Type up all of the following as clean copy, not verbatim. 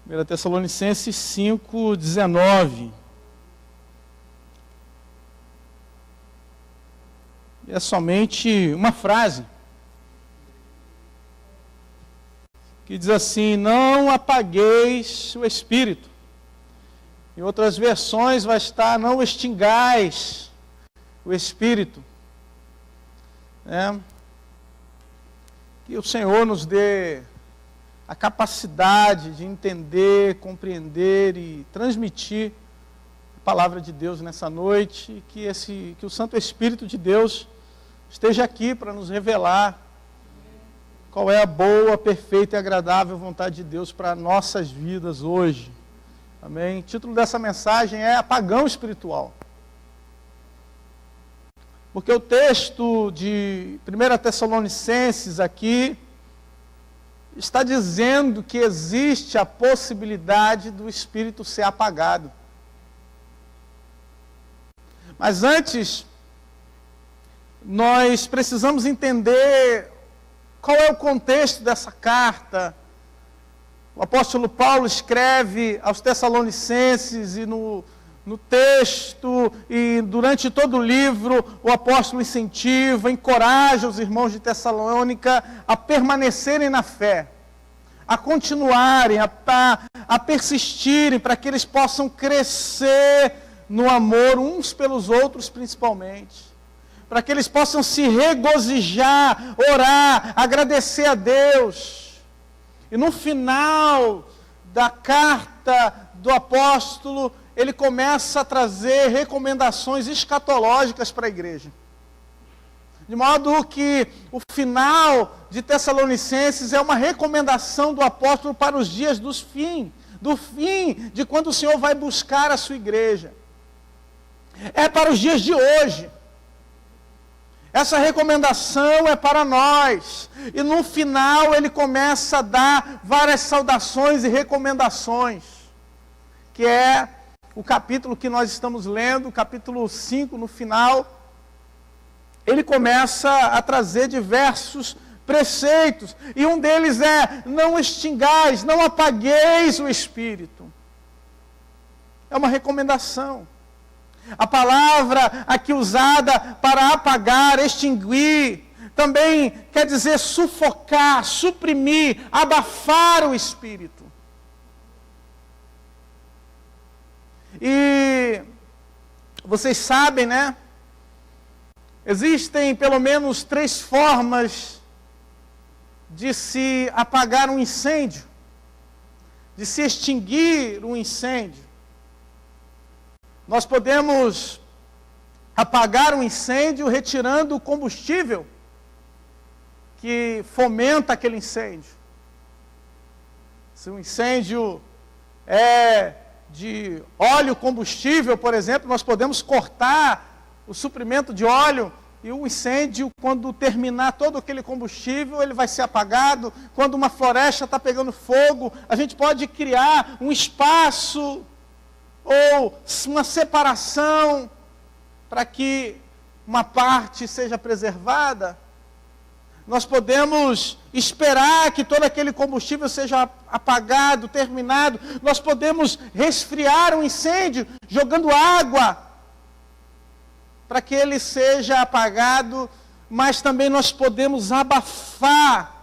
1 Tessalonicenses 5:19. É somente uma frase que diz assim: não apagueis o espírito. Em outras versões vai estar: não extingais o espírito. Que o Senhor nos dê a capacidade de entender, compreender e transmitir a palavra de Deus nessa noite, que o Santo Espírito de Deus esteja aqui para nos revelar qual é a boa, perfeita e agradável vontade de Deus para nossas vidas hoje. Amém? O título dessa mensagem é Apagão Espiritual. Porque o texto de 1 Tessalonicenses aqui está dizendo que existe a possibilidade do Espírito ser apagado. Mas antes, nós precisamos entender qual é o contexto dessa carta. O apóstolo Paulo escreve aos Tessalonicenses e no texto e durante todo o livro, o apóstolo incentiva, encoraja os irmãos de Tessalônica a permanecerem na fé, a continuarem, a persistirem, para que eles possam crescer no amor uns pelos outros principalmente, para que eles possam se regozijar, orar, agradecer a Deus. E no final da carta do apóstolo, ele começa a trazer recomendações escatológicas para a igreja. De modo que o final de Tessalonicenses é uma recomendação do apóstolo para os dias do fim de quando o Senhor vai buscar a sua igreja. É para os dias de hoje. Essa recomendação é para nós. E no final ele começa a dar várias saudações e recomendações, que é o capítulo que nós estamos lendo, o capítulo 5, no final, ele começa a trazer diversos preceitos, e um deles é: não extingais, não apagueis o espírito. É uma recomendação. A palavra aqui usada para apagar, extinguir, também quer dizer sufocar, suprimir, abafar o espírito. E vocês sabem, né? Existem pelo menos 3 formas de se apagar um incêndio, de se extinguir um incêndio. Nós podemos apagar um incêndio retirando o combustível que fomenta aquele incêndio. Se o incêndio é de óleo combustível, por exemplo, nós podemos cortar o suprimento de óleo e o incêndio, quando terminar todo aquele combustível, ele vai ser apagado. Quando uma floresta está pegando fogo, a gente pode criar um espaço ou uma separação para que uma parte seja preservada. Nós podemos esperar que todo aquele combustível seja apagado, terminado. Nós podemos resfriar um incêndio jogando água para que ele seja apagado, mas também nós podemos abafar.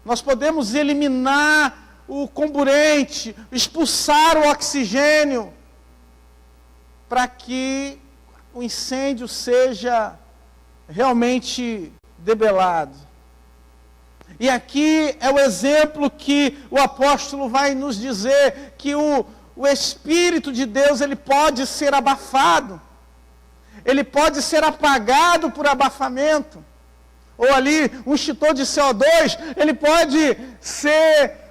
Nós podemos eliminar o comburente, expulsar o oxigênio, para que o incêndio seja realmente debelado. E aqui é o exemplo que o apóstolo vai nos dizer, que o Espírito de Deus, ele pode ser abafado, ele pode ser apagado por abafamento, ou ali um extintor de CO2, ele pode ser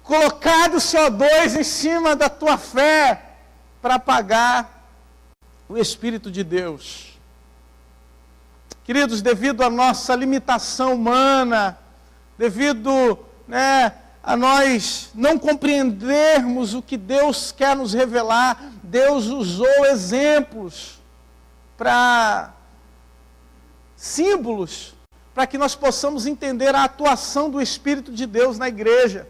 colocado CO2 em cima da tua fé, para apagar o Espírito de Deus. Queridos, devido à nossa limitação humana, devido a nós não compreendermos o que Deus quer nos revelar, Deus usou exemplos símbolos, para que nós possamos entender a atuação do Espírito de Deus na igreja.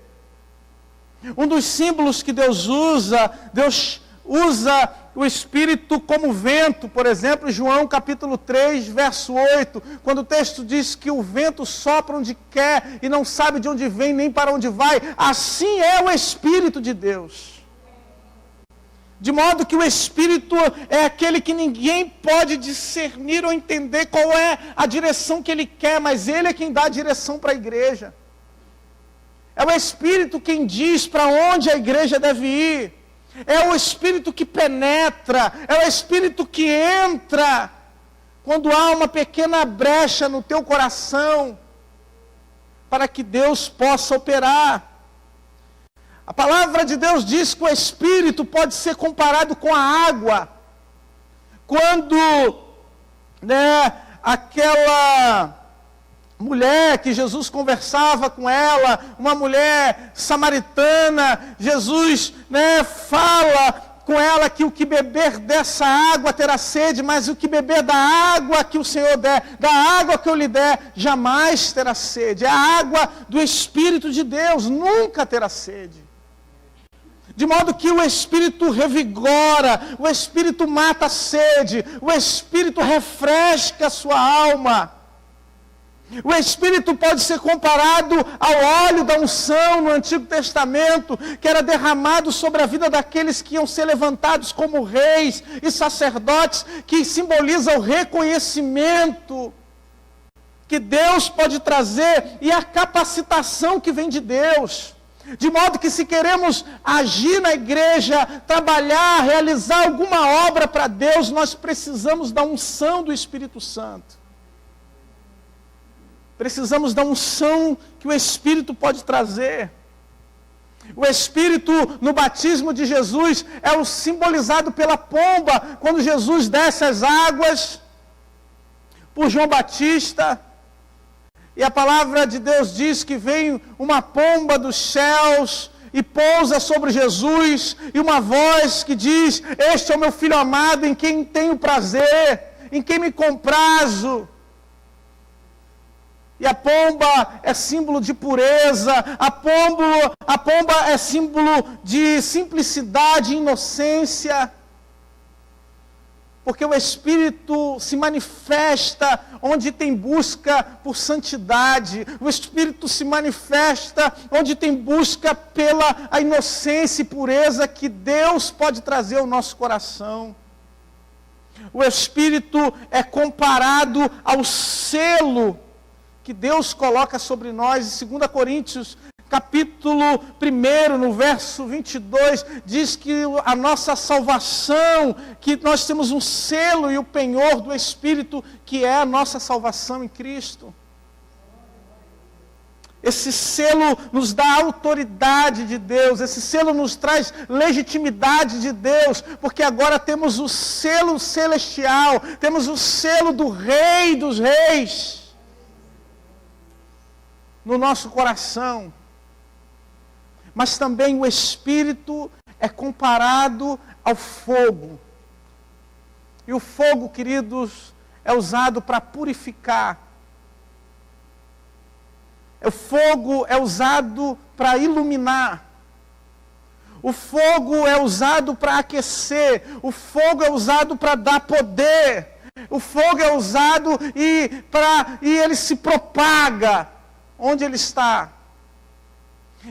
Um dos símbolos que Deus usa o Espírito como vento, por exemplo, João capítulo 3, verso 8, quando o texto diz que o vento sopra onde quer e não sabe de onde vem nem para onde vai, assim é o Espírito de Deus. De modo que o Espírito é aquele que ninguém pode discernir ou entender qual é a direção que ele quer, mas ele é quem dá a direção para a igreja. É o Espírito quem diz para onde a igreja deve ir. É o Espírito que penetra, é o Espírito que entra quando há uma pequena brecha no teu coração, para que Deus possa operar. A palavra de Deus diz que o Espírito pode ser comparado com a água. Quando, aquela mulher que Jesus conversava com ela, uma mulher samaritana, Jesus fala com ela que o que beber dessa água terá sede, mas o que beber da água que o Senhor der, da água que eu lhe der, jamais terá sede. É a água do Espírito de Deus, nunca terá sede. De modo que o Espírito revigora, o Espírito mata a sede, o Espírito refresca a sua alma. O Espírito pode ser comparado ao óleo da unção no Antigo Testamento, que era derramado sobre a vida daqueles que iam ser levantados como reis e sacerdotes, que simboliza o reconhecimento que Deus pode trazer e a capacitação que vem de Deus. De modo que se queremos agir na igreja, trabalhar, realizar alguma obra para Deus, nós precisamos da unção do Espírito Santo. Precisamos da unção que o Espírito pode trazer. O Espírito no batismo de Jesus é o simbolizado pela pomba, quando Jesus desce as águas por João Batista. E a palavra de Deus diz que vem uma pomba dos céus e pousa sobre Jesus, e uma voz que diz: este é o meu filho amado, em quem tenho prazer, em quem me comprazo. E a pomba é símbolo de pureza, a pomba é símbolo de simplicidade e inocência. Porque o Espírito se manifesta onde tem busca por santidade. O Espírito se manifesta onde tem busca pela a inocência e pureza que Deus pode trazer ao nosso coração. O Espírito é comparado ao selo que Deus coloca sobre nós. Em 2 Coríntios, capítulo 1, no verso 22, diz que a nossa salvação, que nós temos um selo e o penhor do Espírito, que é a nossa salvação em Cristo. Esse selo nos dá a autoridade de Deus, esse selo nos traz legitimidade de Deus, porque agora temos o selo celestial, temos o selo do Rei dos Reis no nosso coração. Mas também o Espírito é comparado ao fogo. E o fogo, queridos, é usado para purificar. O fogo é usado para iluminar. O fogo é usado para aquecer. O fogo é usado para dar poder. O fogo é usado e ele se propaga onde ele está.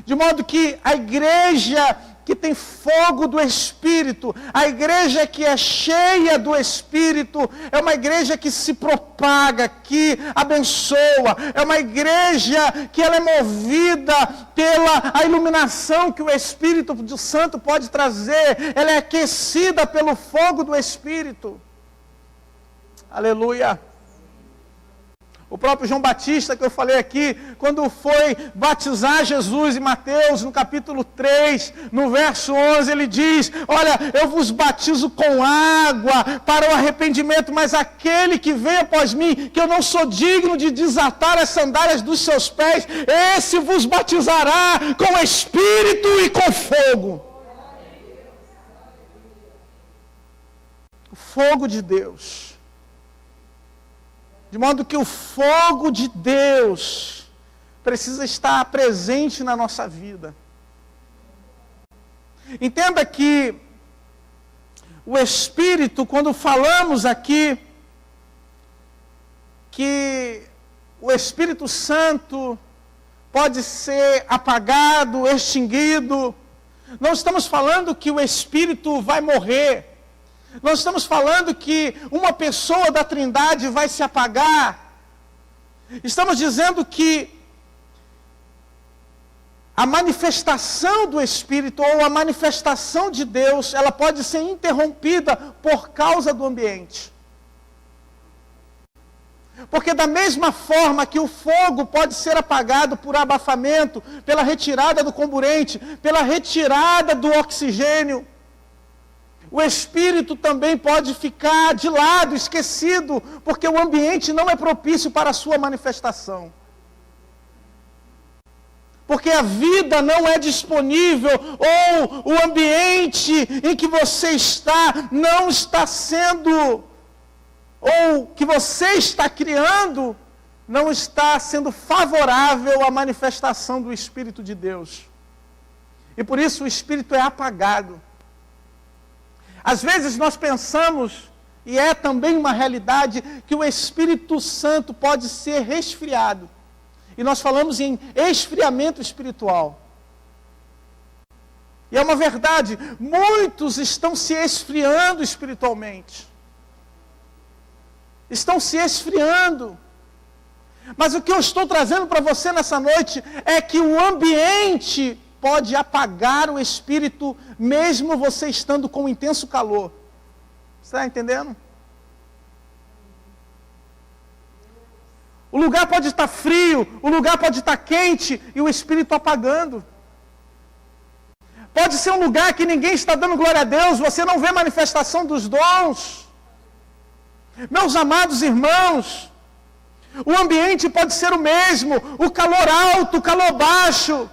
De modo que a igreja que tem fogo do Espírito, a igreja que é cheia do Espírito, é uma igreja que se propaga, que abençoa, é uma igreja que ela é movida pela a iluminação que o Espírito Santo pode trazer, ela é aquecida pelo fogo do Espírito. Aleluia! O próprio João Batista, que eu falei aqui, quando foi batizar Jesus em Mateus, no capítulo 3, no verso 11, ele diz: olha, eu vos batizo com água para o arrependimento, mas aquele que vem após mim, que eu não sou digno de desatar as sandálias dos seus pés, esse vos batizará com Espírito e com fogo. O fogo de Deus. De modo que o fogo de Deus precisa estar presente na nossa vida. Entenda que o Espírito, quando falamos aqui, que o Espírito Santo pode ser apagado, extinguido, não estamos falando que o Espírito vai morrer. Não estamos falando que uma pessoa da Trindade vai se apagar. Estamos dizendo que a manifestação do Espírito ou a manifestação de Deus, ela pode ser interrompida por causa do ambiente. Porque da mesma forma que o fogo pode ser apagado por abafamento, pela retirada do comburente, pela retirada do oxigênio, o Espírito também pode ficar de lado, esquecido, porque o ambiente não é propício para a sua manifestação. Porque a vida não é disponível, ou o ambiente em que você está não está sendo, ou que você está criando, não está sendo favorável à manifestação do Espírito de Deus. E por isso o Espírito é apagado. Às vezes nós pensamos, e é também uma realidade, que o Espírito Santo pode ser resfriado. E nós falamos em esfriamento espiritual. E é uma verdade, muitos estão se esfriando espiritualmente. Estão se esfriando. Mas o que eu estou trazendo para você nessa noite é que o ambiente pode apagar o espírito, mesmo você estando com um intenso calor. Você está entendendo? O lugar pode estar frio, o lugar pode estar quente e o espírito apagando. Pode ser um lugar que ninguém está dando glória a Deus, você não vê manifestação dos dons. Meus amados irmãos, o ambiente pode ser o mesmo, o calor alto, o calor baixo,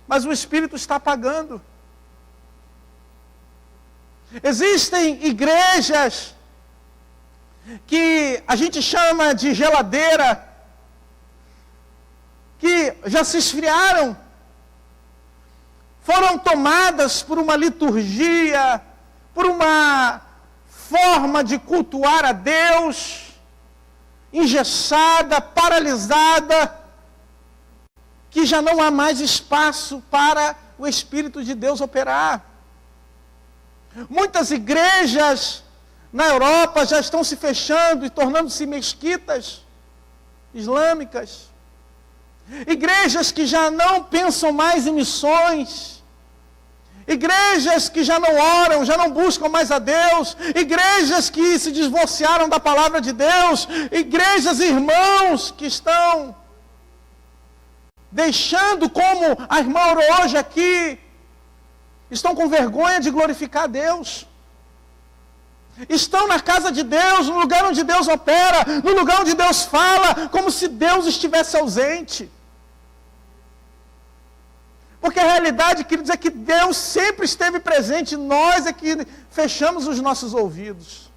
mas o espírito está apagando. Existem igrejas que a gente chama de geladeira, que já se esfriaram, foram tomadas por uma liturgia, por uma forma de cultuar a Deus, engessada, paralisada, que já não há mais espaço para o Espírito de Deus operar. Muitas igrejas na Europa já estão se fechando e tornando-se mesquitas islâmicas. Igrejas que já não pensam mais em missões. Igrejas que já não oram, já não buscam mais a Deus. Igrejas que se divorciaram da palavra de Deus. Igrejas, irmãos, que estão deixando, como a irmã orou hoje aqui, estão com vergonha de glorificar a Deus. Estão na casa de Deus, no lugar onde Deus opera, no lugar onde Deus fala, como se Deus estivesse ausente. Porque a realidade, queridos, é que Deus sempre esteve presente, nós é que fechamos os nossos ouvidos.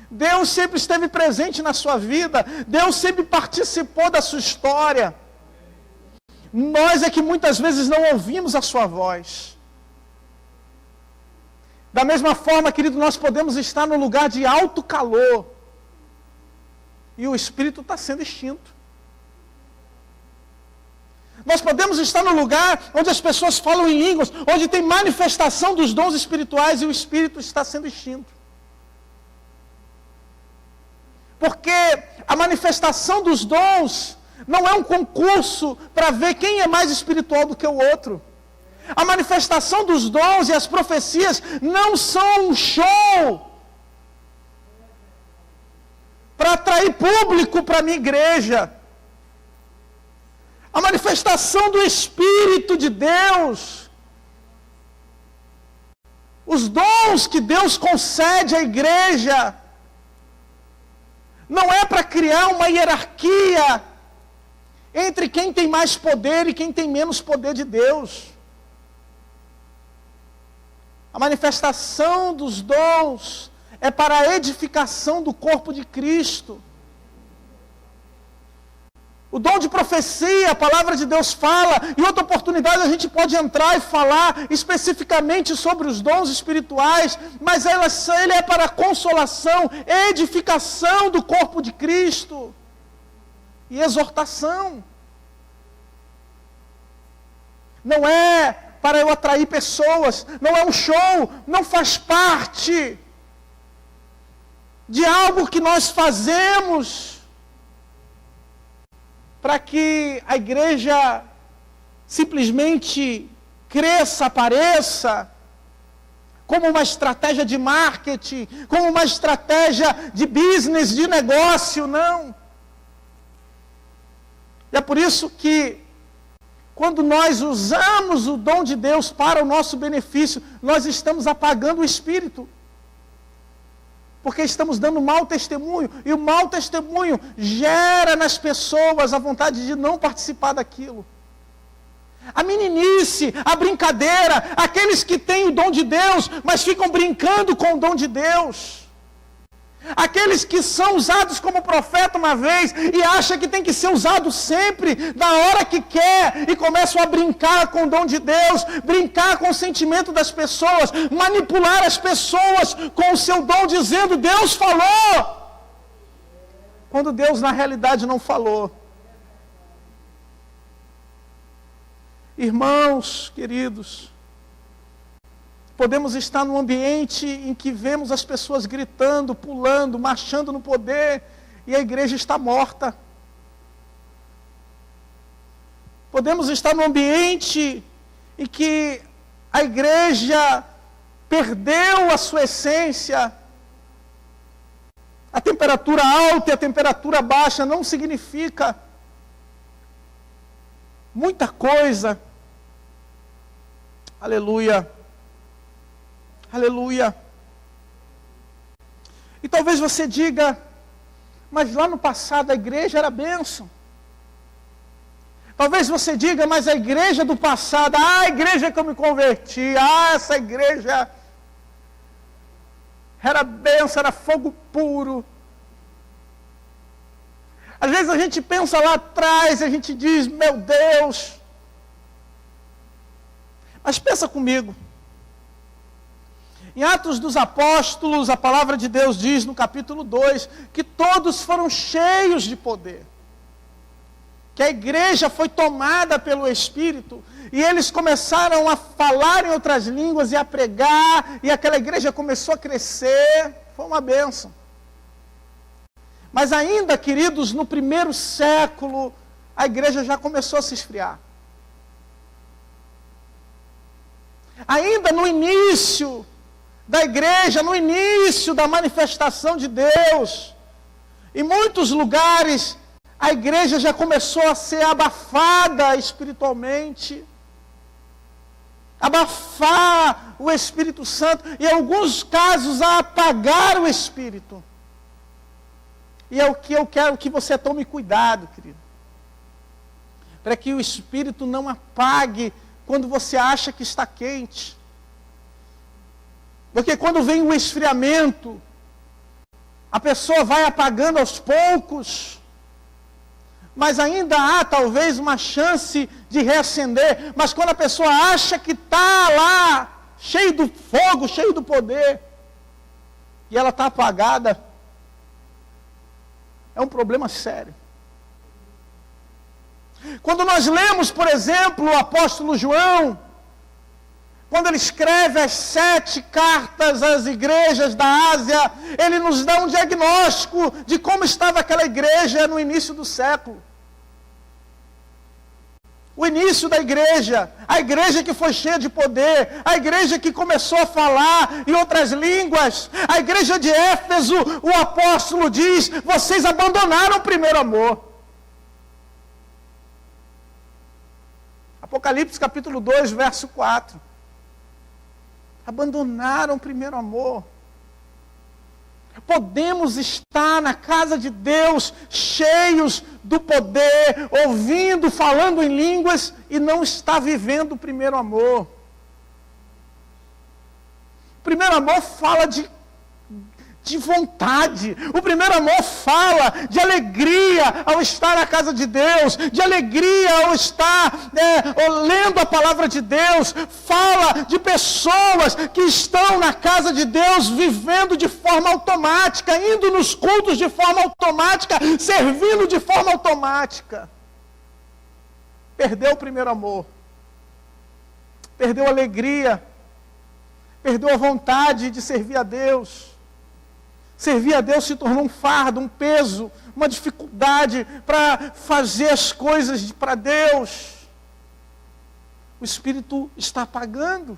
Deus sempre esteve presente na sua vida, Deus sempre participou da sua história. Nós é que muitas vezes não ouvimos a sua voz. Da mesma forma, querido, nós podemos estar num lugar de alto calor e o Espírito está sendo extinto. Nós podemos estar num lugar onde as pessoas falam em línguas, onde tem manifestação dos dons espirituais e o Espírito está sendo extinto. Porque a manifestação dos dons não é um concurso para ver quem é mais espiritual do que o outro. A manifestação dos dons e as profecias não são um show para atrair público para a minha igreja. A manifestação do Espírito de Deus, os dons que Deus concede à igreja, não é para criar uma hierarquia entre quem tem mais poder e quem tem menos poder de Deus. A manifestação dos dons é para a edificação do corpo de Cristo. O dom de profecia, a palavra de Deus fala, e outra oportunidade a gente pode entrar e falar especificamente sobre os dons espirituais, mas ele é para consolação, edificação do corpo de Cristo e exortação. Não é para eu atrair pessoas, não é um show, não faz parte de algo que nós fazemos para que a igreja simplesmente cresça, apareça, como uma estratégia de marketing, como uma estratégia de business, de negócio, não. E é por isso que, quando nós usamos o dom de Deus para o nosso benefício, nós estamos apagando o Espírito. Porque estamos dando mau testemunho, e o mau testemunho gera nas pessoas a vontade de não participar daquilo. A meninice, a brincadeira, aqueles que têm o dom de Deus, mas ficam brincando com o dom de Deus. Aqueles que são usados como profeta uma vez e acham que tem que ser usado sempre, da hora que quer, e começam a brincar com o dom de Deus, brincar com o sentimento das pessoas, manipular as pessoas com o seu dom, dizendo: Deus falou, quando Deus na realidade não falou. Irmãos queridos, podemos estar num ambiente em que vemos as pessoas gritando, pulando, marchando no poder, e a igreja está morta. Podemos estar num ambiente em que a igreja perdeu a sua essência. A temperatura alta e a temperatura baixa não significa muita coisa. Aleluia. Aleluia. E talvez você diga: mas lá no passado a igreja era bênção. Talvez você diga: mas a igreja do passado, a igreja que eu me converti, essa igreja era bênção, era fogo puro. Às vezes a gente pensa lá atrás e a gente diz: meu Deus. Mas pensa comigo. Em Atos dos Apóstolos, a palavra de Deus diz no capítulo 2, que todos foram cheios de poder. Que a igreja foi tomada pelo Espírito, e eles começaram a falar em outras línguas e a pregar, e aquela igreja começou a crescer. Foi uma bênção. Mas ainda, queridos, no primeiro século, a igreja já começou a se esfriar. Ainda no início da igreja, no início da manifestação de Deus, em muitos lugares, a igreja já começou a ser abafada espiritualmente, abafar o Espírito Santo, e em alguns casos a apagar o Espírito. E é o que eu quero que você tome cuidado, querido, para que o Espírito não apague quando você acha que está quente. Porque quando vem o esfriamento, a pessoa vai apagando aos poucos, mas ainda há talvez uma chance de reacender. Mas quando a pessoa acha que está lá, cheio do fogo, cheio do poder, e ela está apagada, é um problema sério. Quando nós lemos, por exemplo, o apóstolo João, quando ele escreve as 7 cartas às igrejas da Ásia, ele nos dá um diagnóstico de como estava aquela igreja no início do século. O início da igreja, a igreja que foi cheia de poder, a igreja que começou a falar em outras línguas, a igreja de Éfeso, o apóstolo diz: vocês abandonaram o primeiro amor. Apocalipse capítulo 2, verso 4. Abandonaram o primeiro amor. Podemos estar na casa de Deus, cheios do poder, ouvindo, falando em línguas, e não estar vivendo o primeiro amor. O primeiro amor fala de de vontade. O primeiro amor fala de alegria ao estar na casa de Deus, de alegria ao estar lendo a palavra de Deus. Fala de pessoas que estão na casa de Deus, vivendo de forma automática, indo nos cultos de forma automática, servindo de forma automática. Perdeu o primeiro amor, perdeu a alegria, perdeu a vontade de servir a Deus. Servir a Deus se tornou um fardo, um peso, uma dificuldade para fazer as coisas para Deus. O Espírito está apagando.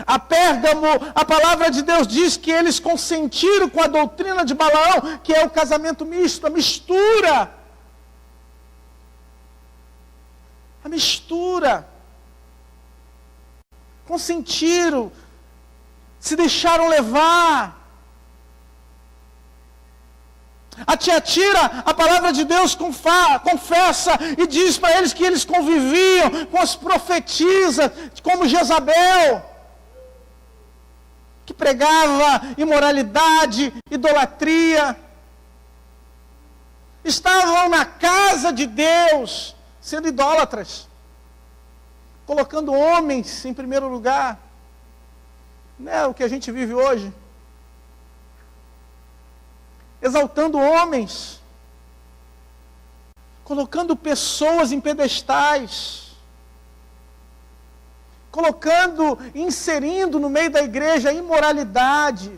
A Pérgamo, a palavra de Deus diz que eles consentiram com a doutrina de Balaão, que é o casamento misto, a mistura. A mistura. Consentiram, se deixaram levar. A Tiatira, a palavra de Deus confessa e diz para eles que eles conviviam com as profetisas, como Jezabel, que pregava imoralidade, idolatria. Estavam na casa de Deus, sendo idólatras, colocando homens em primeiro lugar. Não é o que a gente vive hoje. Exaltando homens, colocando pessoas em pedestais, inserindo no meio da igreja imoralidade,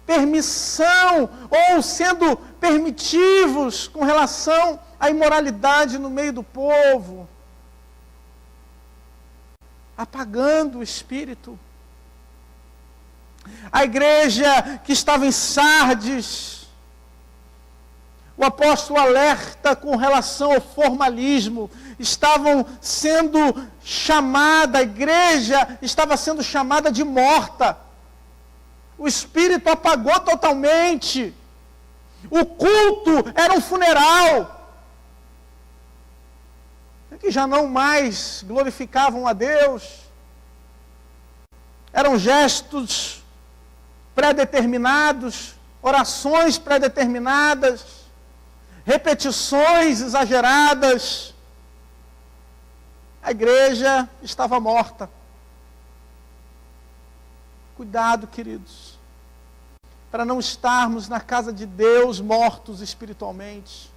permissão, ou sendo permitivos com relação à imoralidade no meio do povo, apagando o Espírito. A igreja que estava em Sardes, o apóstolo alerta com relação ao formalismo. Estavam sendo chamada, a igreja estava sendo chamada de morta. O Espírito apagou totalmente. O culto era um funeral. Que já não mais glorificavam a Deus. Eram gestos pré-determinados, orações pré-determinadas, repetições exageradas. A igreja estava morta. Cuidado, queridos, para não estarmos na casa de Deus mortos espiritualmente,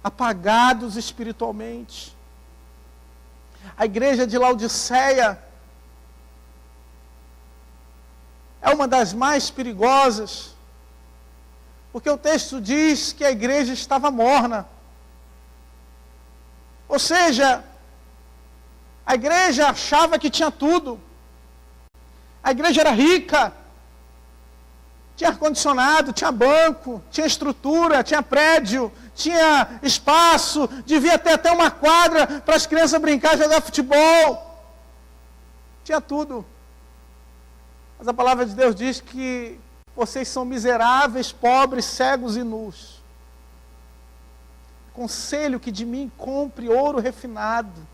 apagados espiritualmente. A igreja de Laodiceia é uma das mais perigosas, porque o texto diz que a igreja estava morna. Ou seja, a igreja achava que tinha tudo. A igreja era rica. Tinha ar-condicionado, tinha banco, tinha estrutura, tinha prédio, tinha espaço, devia ter até uma quadra para as crianças brincar, jogar futebol. Tinha tudo. Mas a palavra de Deus diz que vocês são miseráveis, pobres, cegos e nus. Conselho que de mim compre ouro refinado.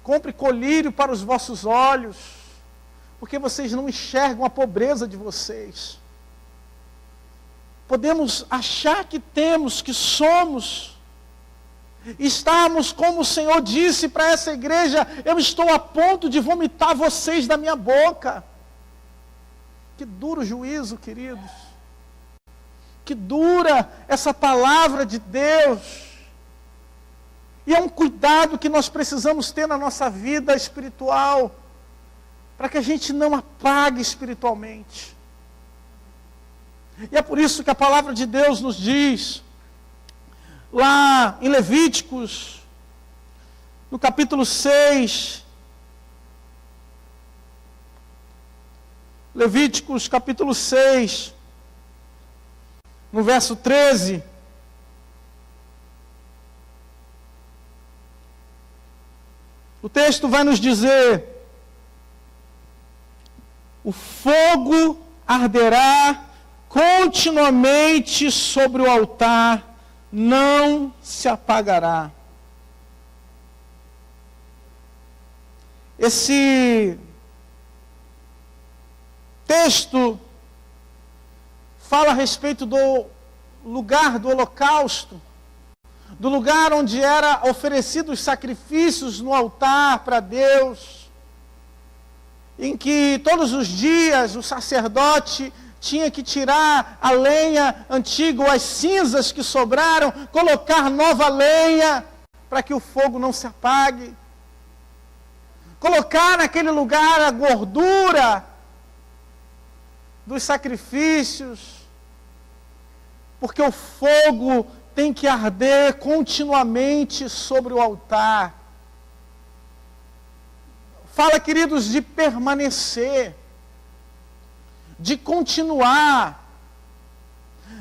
Compre colírio para os vossos olhos, porque vocês não enxergam a pobreza de vocês. Podemos achar que temos, que somos. Estamos, como o Senhor disse para essa igreja, eu estou a ponto de vomitar vocês da minha boca. Que duro juízo, queridos. Que dura essa palavra de Deus. E é um cuidado que nós precisamos ter na nossa vida espiritual, para que a gente não apague espiritualmente. E é por isso que a palavra de Deus nos diz, lá em Levíticos, no capítulo 6, Levíticos capítulo 6, no verso 13, o texto vai nos dizer: o fogo arderá continuamente sobre o altar, não se apagará. Esse texto fala a respeito do lugar do holocausto, do lugar onde era oferecidos sacrifícios no altar para Deus, em que todos os dias o sacerdote tinha que tirar a lenha antiga, ou as cinzas que sobraram, colocar nova lenha, para que o fogo não se apague. Colocar naquele lugar a gordura dos sacrifícios, porque o fogo tem que arder continuamente sobre o altar. Fala, queridos, de permanecer, de continuar,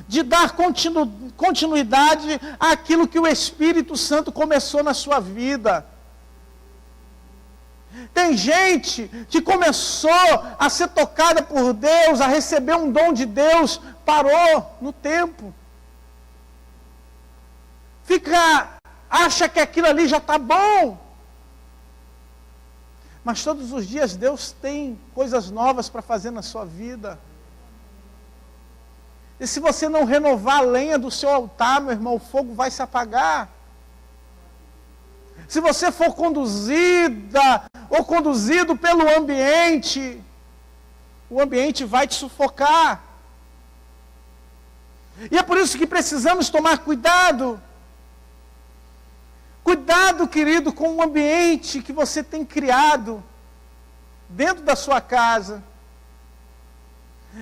de dar continuidade àquilo que o Espírito Santo começou na sua vida. Tem gente que começou a ser tocada por Deus, a receber um dom de Deus, parou no tempo. Acha que aquilo ali já está bom. Mas todos os dias Deus tem coisas novas para fazer na sua vida. E se você não renovar a lenha do seu altar, meu irmão, o fogo vai se apagar. Se você for conduzida ou conduzido pelo ambiente, o ambiente vai te sufocar. E é por isso que precisamos tomar cuidado. Cuidado, querido, com o ambiente que você tem criado dentro da sua casa.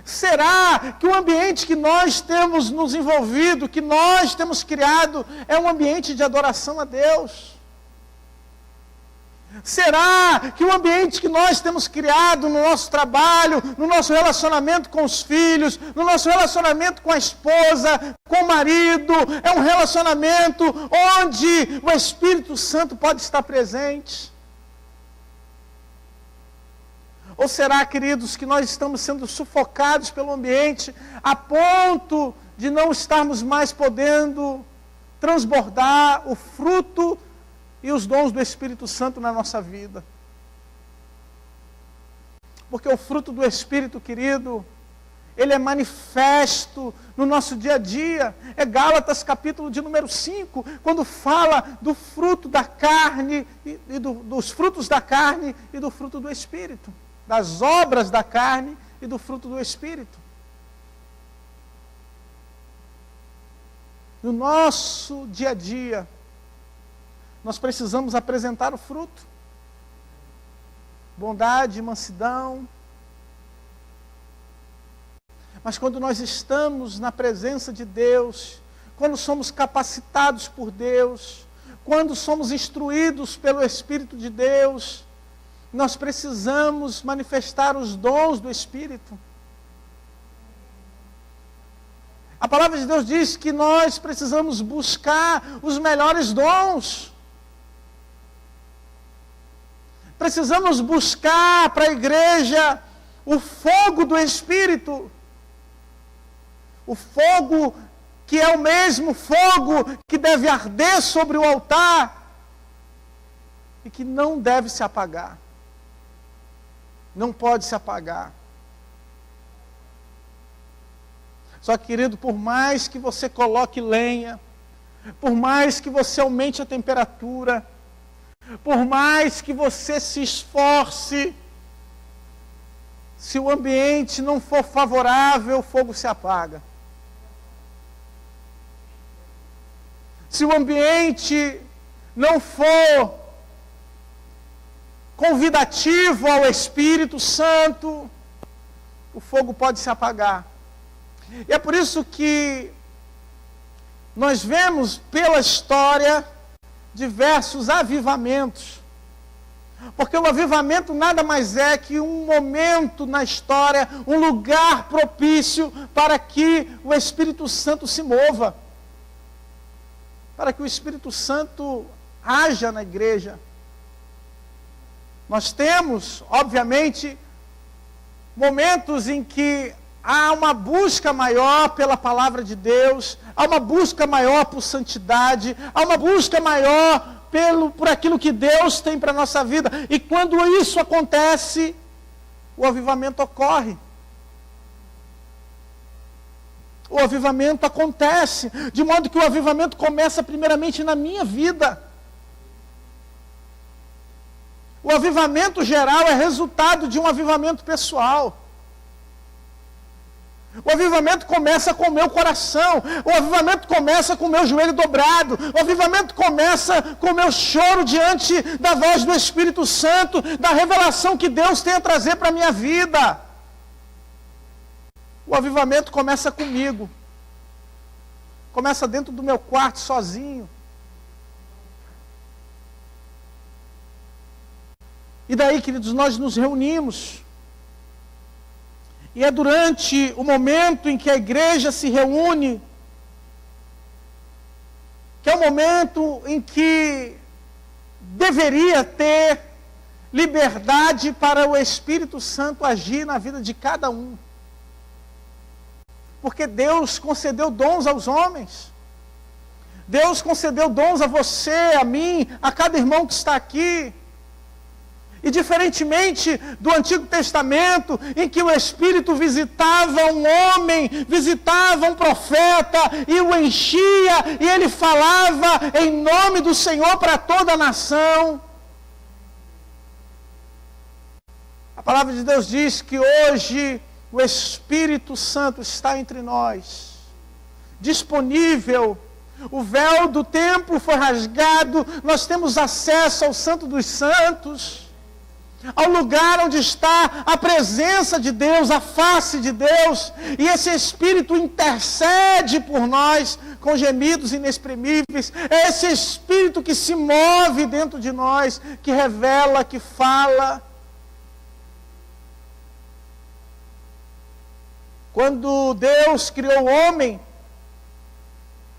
Será que o ambiente que nós temos nos envolvido, que nós temos criado, é um ambiente de adoração a Deus? Será que o ambiente que nós temos criado no nosso trabalho, no nosso relacionamento com os filhos, no nosso relacionamento com a esposa, com o marido, é um relacionamento onde o Espírito Santo pode estar presente? Ou será, queridos, que nós estamos sendo sufocados pelo ambiente a ponto de não estarmos mais podendo transbordar o fruto e os dons do Espírito Santo na nossa vida? Porque o fruto do Espírito, querido, ele é manifesto no nosso dia a dia. É Gálatas capítulo de número 5, quando fala do fruto da carne, dos frutos da carne e do fruto do Espírito. Das obras da carne e do fruto do Espírito. No nosso dia a dia, nós precisamos apresentar o fruto. Bondade, mansidão. Mas quando nós estamos na presença de Deus, quando somos capacitados por Deus, quando somos instruídos pelo Espírito de Deus, nós precisamos manifestar os dons do Espírito. A palavra de Deus diz que nós precisamos buscar os melhores dons. Precisamos buscar para a igreja o fogo do Espírito. O fogo que é o mesmo fogo que deve arder sobre o altar e que não deve se apagar. Não pode se apagar. Só que, querido, por mais que você coloque lenha, por mais que você aumente a temperatura, por mais que você se esforce, se o ambiente não for favorável, o fogo se apaga. Se o ambiente não for convidativo ao Espírito Santo, o fogo pode se apagar. E é por isso que nós vemos pela história diversos avivamentos. Porque o avivamento nada mais é que um momento na história, um lugar propício para que o Espírito Santo se mova. Para que o Espírito Santo haja na igreja. Nós temos, obviamente, momentos em que há uma busca maior pela palavra de Deus, há uma busca maior por santidade, há uma busca maior por aquilo que Deus tem para a nossa vida. E quando isso acontece, o avivamento ocorre. o avivamento acontece, de modo que o avivamento começa primeiramente na minha vida. O avivamento geral é resultado de um avivamento pessoal. O avivamento começa com o meu coração, o avivamento começa com o meu joelho dobrado, o avivamento começa com o meu choro diante da voz do Espírito Santo, da revelação que Deus tem a trazer para a minha vida. O avivamento começa comigo, começa dentro do meu quarto sozinho. E daí, queridos, nós nos reunimos. E é durante o momento em que a igreja se reúne, que é o momento em que deveria ter liberdade para o Espírito Santo agir na vida de cada um. Porque Deus concedeu dons aos homens. Deus concedeu dons a você, a mim, a cada irmão que está aqui. E diferentemente do Antigo Testamento, em que o Espírito visitava um homem, visitava um profeta, e o enchia, e ele falava em nome do Senhor para toda a nação. A palavra de Deus diz que hoje o Espírito Santo está entre nós, disponível. O véu do templo foi rasgado, nós temos acesso ao Santo dos Santos, ao lugar onde está a presença de Deus, a face de Deus, e esse Espírito intercede por nós com gemidos inexprimíveis. É esse Espírito que se move dentro de nós, que revela, que fala. Quando Deus criou o homem,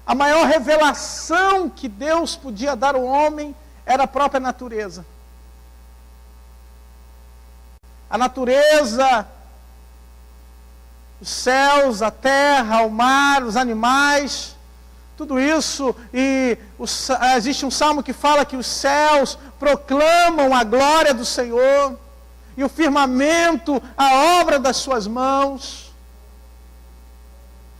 a maior revelação que Deus podia dar ao homem era a própria natureza. A natureza, os céus, a terra, o mar, os animais, tudo isso. E existe um salmo que fala que os céus proclamam a glória do Senhor, e o firmamento, a obra das suas mãos.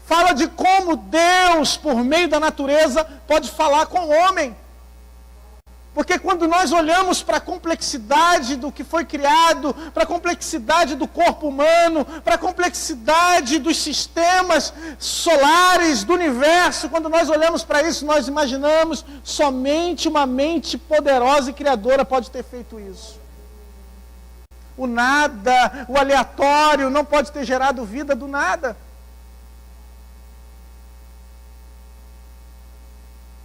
Fala de como Deus, por meio da natureza, pode falar com o homem. Porque quando nós olhamos para a complexidade do que foi criado, para a complexidade do corpo humano, para a complexidade dos sistemas solares, do universo, quando nós olhamos para isso, nós imaginamos somente uma mente poderosa e criadora pode ter feito isso. O nada, o aleatório, não pode ter gerado vida do nada.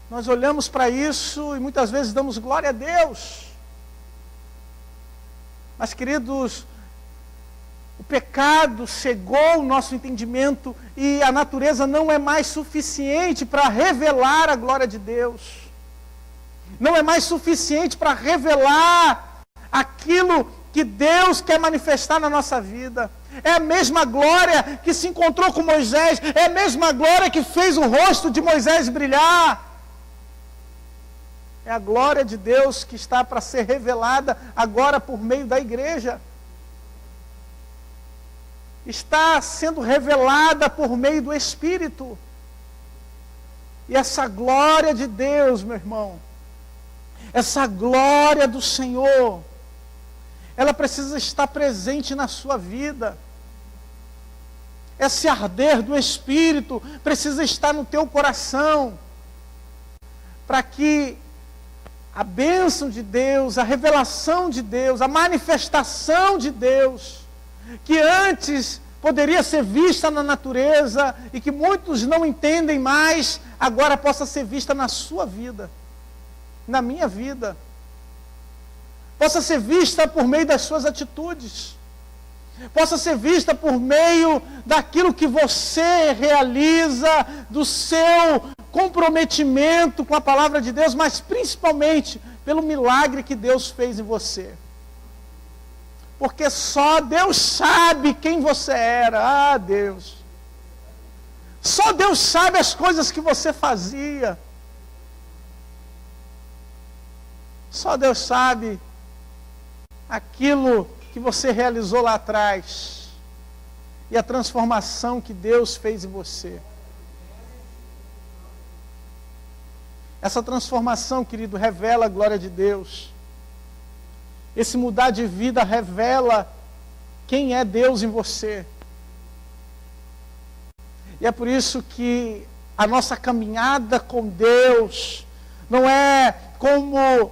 Nós olhamos para isso e muitas vezes damos glória a Deus. Mas, queridos, o pecado cegou o nosso entendimento e a natureza não é mais suficiente para revelar a glória de Deus. Não é mais suficiente para revelar aquilo que Deus quer manifestar na nossa vida. É a mesma glória que se encontrou com Moisés, é a mesma glória que fez o rosto de Moisés brilhar. É a glória de Deus que está para ser revelada agora por meio da igreja. Está sendo revelada por meio do Espírito. E essa glória de Deus, meu irmão, essa glória do Senhor, ela precisa estar presente na sua vida. Esse arder do Espírito precisa estar no teu coração, para que a bênção de Deus, a revelação de Deus, a manifestação de Deus, que antes poderia ser vista na natureza e que muitos não entendem mais, agora possa ser vista na sua vida, na minha vida. Possa ser vista por meio das suas atitudes. Possa ser vista por meio daquilo que você realiza, do seu comprometimento com a palavra de Deus, mas principalmente pelo milagre que Deus fez em você. Porque só Deus sabe quem você era. Ah, Deus! Só Deus sabe as coisas que você fazia. Só Deus sabe aquilo que você realizou lá atrás e a transformação que Deus fez em você. Essa transformação, querido, revela a glória de Deus. Esse mudar de vida revela quem é Deus em você. E é por isso que a nossa caminhada com Deus não é como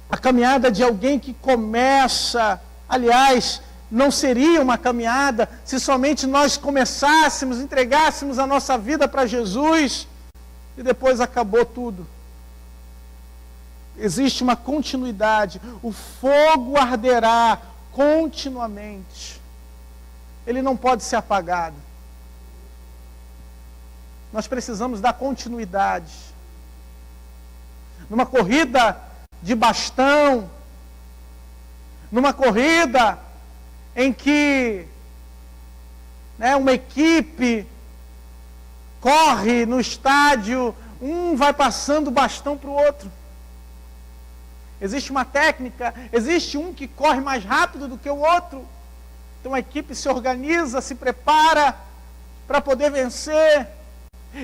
a caminhada de alguém que começa. Aliás, não seria uma caminhada se somente nós começássemos, entregássemos a nossa vida para Jesus e depois acabou tudo. Existe uma continuidade. O fogo arderá continuamente. Ele não pode ser apagado. Nós precisamos dar continuidade. Numa corrida de bastão, numa corrida em que uma equipe corre no estádio, um vai passando o bastão para o outro. Existe uma técnica, existe um que corre mais rápido do que o outro. Então a equipe se organiza, se prepara para poder vencer.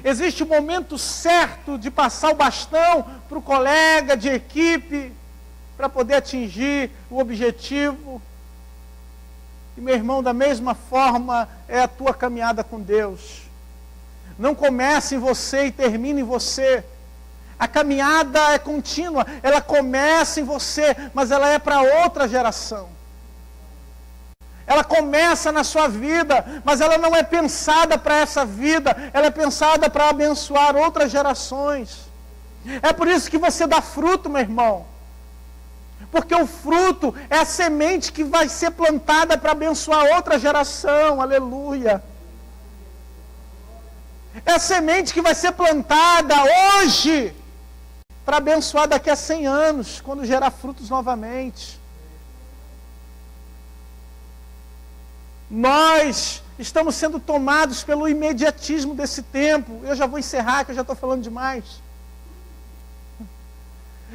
Existe o momento certo de passar o bastão para o colega de equipe, para poder atingir o objetivo. E meu irmão, da mesma forma é a tua caminhada com Deus. Não comece em você e termine em você. A caminhada é contínua, ela começa em você, mas ela é para outra geração. Ela começa na sua vida, mas ela não é pensada para essa vida, ela é pensada para abençoar outras gerações. É por isso que você dá fruto, meu irmão. Porque o fruto é a semente que vai ser plantada para abençoar outra geração, aleluia. É a semente que vai ser plantada hoje, para abençoar daqui a 100 anos, quando gerar frutos novamente. Nós estamos sendo tomados pelo imediatismo desse tempo. Eu já vou encerrar, que eu já estou falando demais.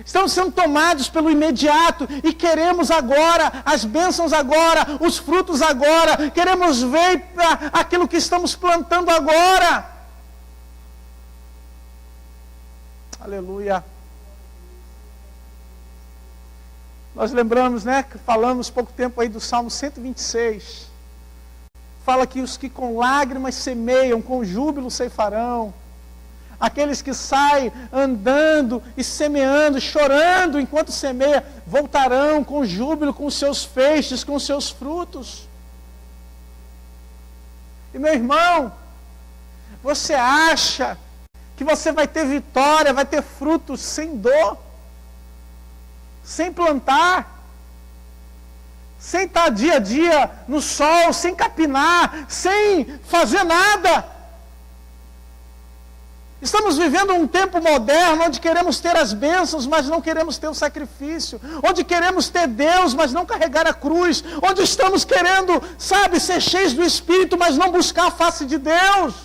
Estamos sendo tomados pelo imediato e queremos agora, as bênçãos agora, os frutos agora. Queremos ver aquilo que estamos plantando agora. Aleluia. Nós lembramos, que falamos pouco tempo aí do Salmo 126. Fala que os que com lágrimas semeiam, com júbilo ceifarão. Aqueles que saem andando e semeando, chorando enquanto semeia, voltarão com júbilo, com os seus feixes, com os seus frutos. E meu irmão, você acha que você vai ter vitória, vai ter frutos sem dor, sem plantar, sem estar dia a dia no sol, sem capinar, sem fazer nada? Estamos vivendo um tempo moderno onde queremos ter as bênçãos, mas não queremos ter o sacrifício. Onde queremos ter Deus, mas não carregar a cruz. Onde estamos querendo, ser cheios do Espírito, mas não buscar a face de Deus.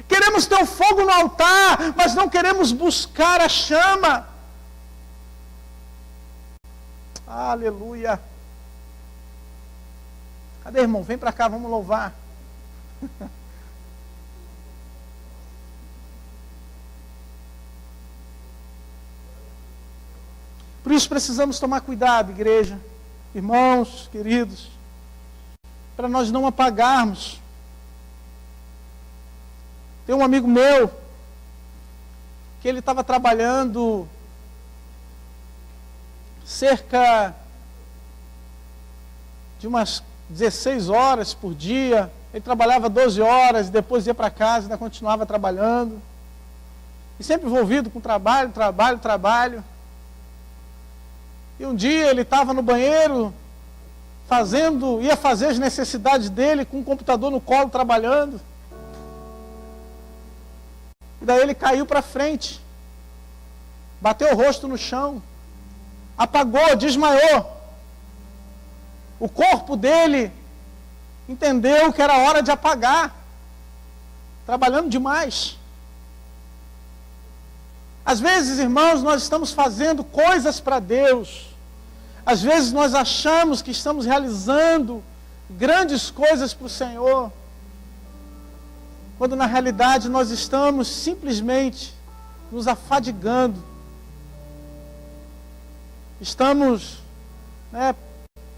Queremos ter o fogo no altar, mas não queremos buscar a chama. Aleluia. Cadê, irmão? Vem para cá, vamos louvar. Por isso precisamos tomar cuidado, igreja, irmãos, queridos, para nós não apagarmos. Tem um amigo meu, que ele estava trabalhando cerca de umas 16 horas por dia. Ele trabalhava 12 horas, depois ia para casa e ainda continuava trabalhando. E sempre envolvido com trabalho. E um dia ele estava no banheiro, ia fazer as necessidades dele, com o computador no colo, trabalhando. E daí ele caiu para frente, bateu o rosto no chão, apagou, desmaiou. O corpo dele entendeu que era hora de apagar, trabalhando demais. Às vezes, irmãos, nós estamos fazendo coisas para Deus. Às vezes nós achamos que estamos realizando grandes coisas para o Senhor, quando na realidade nós estamos simplesmente nos afadigando. Estamos,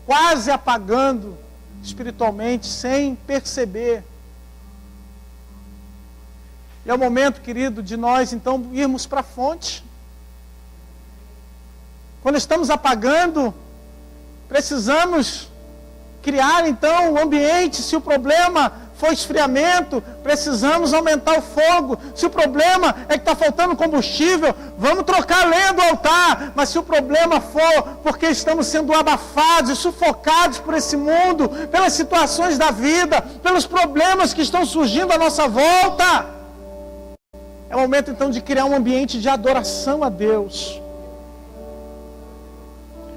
quase apagando espiritualmente, sem perceber. E é o momento, querido, de nós, então, irmos para a fonte. Quando estamos apagando, precisamos criar, então, um ambiente. Se o problema for esfriamento, precisamos aumentar o fogo. Se o problema é que está faltando combustível, vamos trocar a lenha do altar. Mas se o problema for porque estamos sendo abafados e sufocados por esse mundo, pelas situações da vida, pelos problemas que estão surgindo à nossa volta, é o momento então de criar um ambiente de adoração a Deus.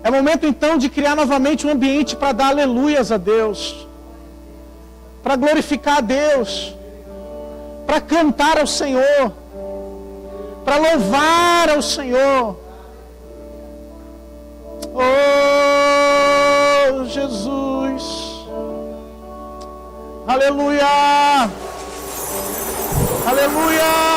É o momento então de criar novamente um ambiente para dar aleluias a Deus, para glorificar a Deus, para cantar ao Senhor, para louvar ao Senhor. Oh, Jesus! Aleluia! Aleluia!